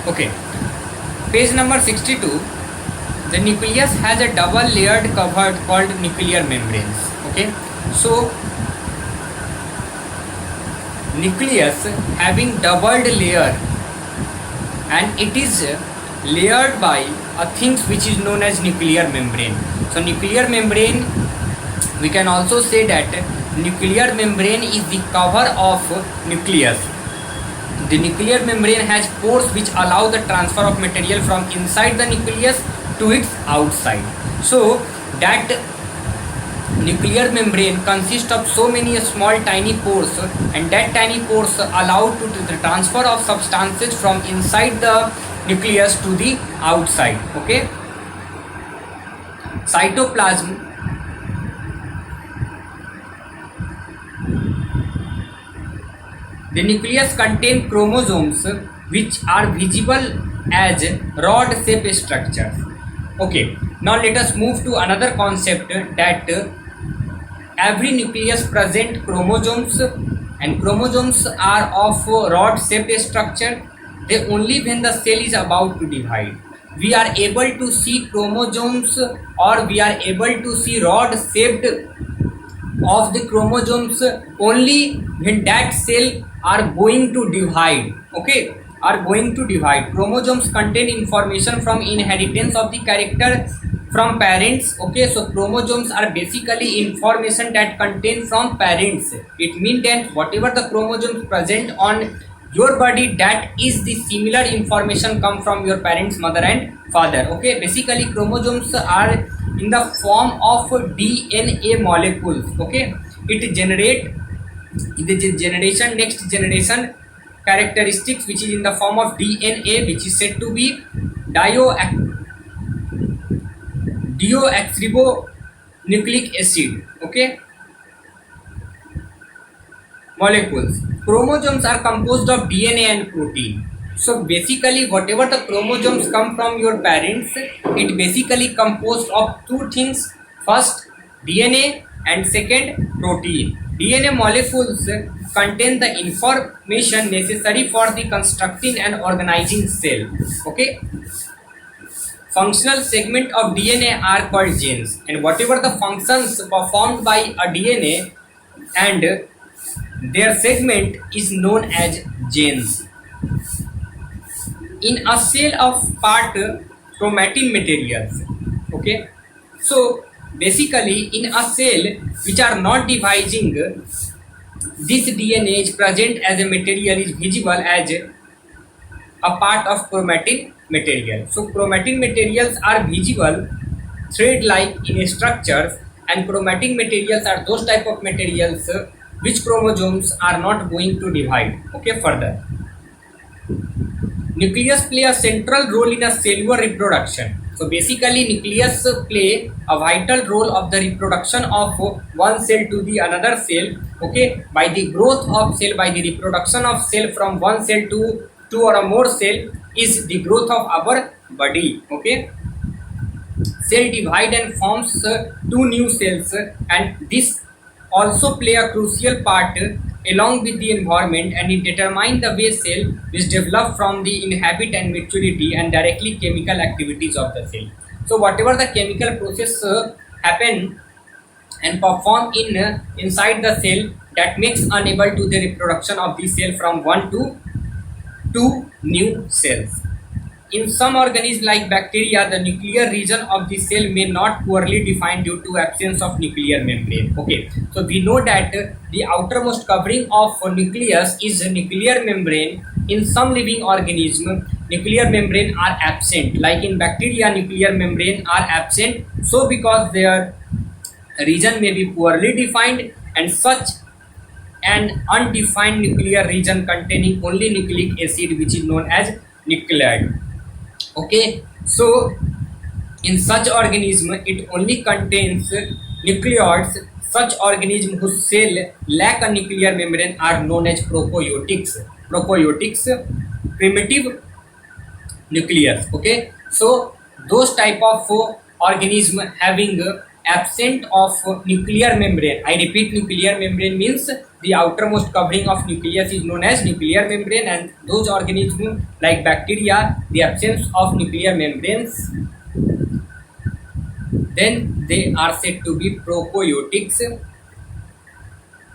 Okay, page number 62. The nucleus has a double layered cover called nuclear membranes. Okay, so nucleus having doubled layer, and it is layered by a things which is known as nuclear membrane. So nuclear membrane, we can also say that nuclear membrane is the cover of nucleus. The nuclear membrane has pores which allow the transfer of material from inside the nucleus to its outside. So that nuclear membrane consists of so many small tiny pores, and that tiny pores allow to the transfer of substances from inside the nucleus to the outside. Okay, cytoplasm. The nucleus contains chromosomes which are visible as rod-shaped structures. Okay, now let us move to another concept, that every nucleus present chromosomes, and chromosomes are of rod-shaped structure. They only when the cell is about to divide. We are able to see chromosomes, or we are able to see rod-shaped of the chromosomes only when that cell are going to divide. Okay, are going to divide. Chromosomes contain information from inheritance of the character from parents. Okay, so chromosomes are basically information that contain from parents. It means that whatever the chromosomes present on your body, that is the similar information come from your parents, mother and father. Okay, basically chromosomes are in the form of DNA molecules. Okay, it generate the generation, next generation characteristics which is in the form of DNA, which is said to be deoxyribonucleic acid. Okay, molecules. Chromosomes are composed of DNA and protein. So basically whatever the chromosomes come from your parents, it basically composed of two things. First DNA, and second protein. DNA molecules contain the information necessary for the constructing and organizing cell. Okay, functional segment of DNA are called genes, and whatever the functions performed by a DNA and their segment is known as genes. In a cell of part chromatin materials. Okay, so basically in a cell which are not dividing, this DNA is present as a material is visible as a part of chromatin material. So chromatin materials are visible thread-like in structures, and chromatin materials are those type of materials which chromosomes are not going to divide. Okay, further. Nucleus play a central role in a cellular reproduction. So basically nucleus play a vital role of the reproduction of one cell to the another cell. Okay, by the growth of cell, by the reproduction of cell from one cell to two or more cell is the growth of our body. Okay, cell divide and forms two new cells, and this also play a crucial part along with the environment, and it determines the way cell is developed from the inhabit and maturity and directly chemical activities of the cell. So whatever the chemical process happen and perform inside the cell, that makes unable to the reproduction of the cell from one to two new cells. In some organisms like bacteria, the nuclear region of the cell may not poorly defined due to absence of nuclear membrane. Okay, so we know that the outermost covering of nucleus is a nuclear membrane. In some living organism, nuclear membrane are absent. Like in bacteria, nuclear membrane are absent. So because their region may be poorly defined, and such an undefined nuclear region containing only nucleic acid, which is known as nucleide. Okay, so in such organism it only contains nucleoids. Such organism whose cell lack a nuclear membrane are known as prokaryotics. Primitive nucleus. Okay, so those type of organism having absent of nuclear membrane. I repeat, nuclear membrane means the outermost covering of nucleus is known as nuclear membrane, and those organisms like bacteria, the absence of nuclear membranes, then they are said to be prokaryotics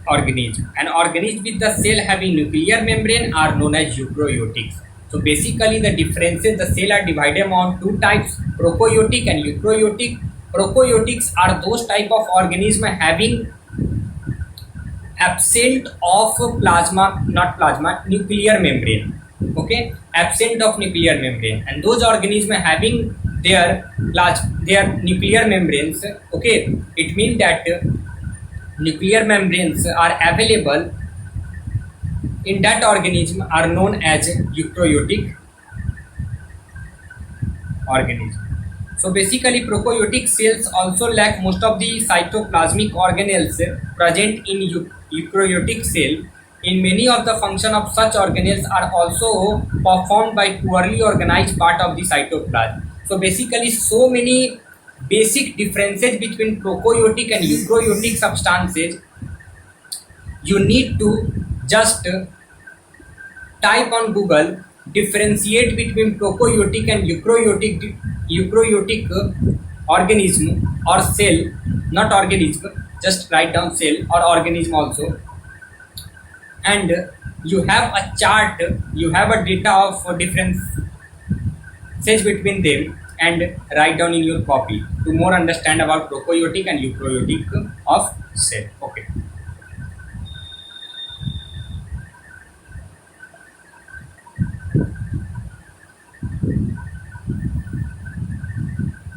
organism. And organisms with the cell having nuclear membrane are known as eukaryotics. So basically the differences, the cell are divided among two types, prokaryotic and eukaryotic. Prokaryotics are those type of organism having absent of plasma, not plasma, nuclear membrane. Okay, absent of nuclear membrane, and those organisms having their nuclear membranes. Okay, it means that nuclear membranes are available in that organism are known as eukaryotic organism. So basically prokaryotic cells also lack most of the cytoplasmic organelles present in eukaryotic cell. In many of the function of such organelles are also performed by poorly organized part of the cytoplasm. So basically so many basic differences between prokaryotic and eukaryotic substances. You need to just type on Google differentiate between prokaryotic and eukaryotic organism or cell, not organism, just write down cell or organism also, and you have a chart, you have a data of differences between them, and write down in your copy to more understand about prokaryotic and eukaryotic of cell. Okay.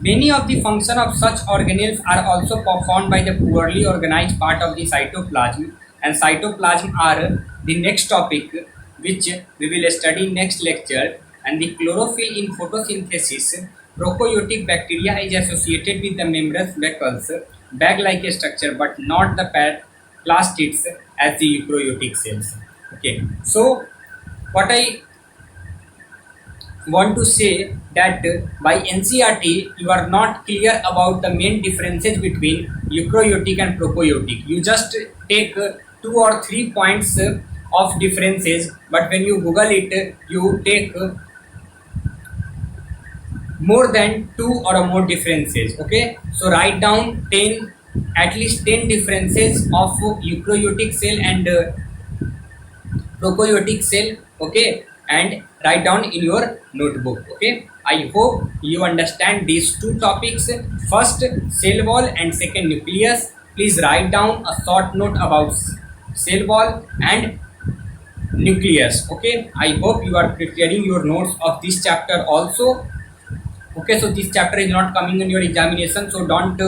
Many of the functions of such organelles are also performed by the poorly organized part of the cytoplasm, and cytoplasm are the next topic which we will study next lecture. And the chlorophyll in photosynthesis, prokaryotic bacteria is associated with the membranous vacuoles, bag-like structure, but not the plastids as the eukaryotic cells. Okay, so what I want to say that by NCERT you are not clear about the main differences between eukaryotic and prokaryotic. You just take 2 or 3 points of differences, but when you Google it, you take more than 2 or more differences. Okay, so write down 10, at least 10 differences of eukaryotic cell and prokaryotic cell. Okay, and write down in your notebook. Okay, I hope you understand these two topics, first cell wall and second nucleus. Please write down a short note about cell wall and nucleus. Okay, I hope you are preparing your notes of this chapter also. Okay, so this chapter is not coming in your examination, so don't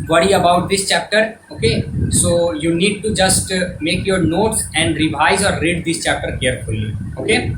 worry about this chapter. Okay, so you need to just make your notes and revise or read this chapter carefully. Okay.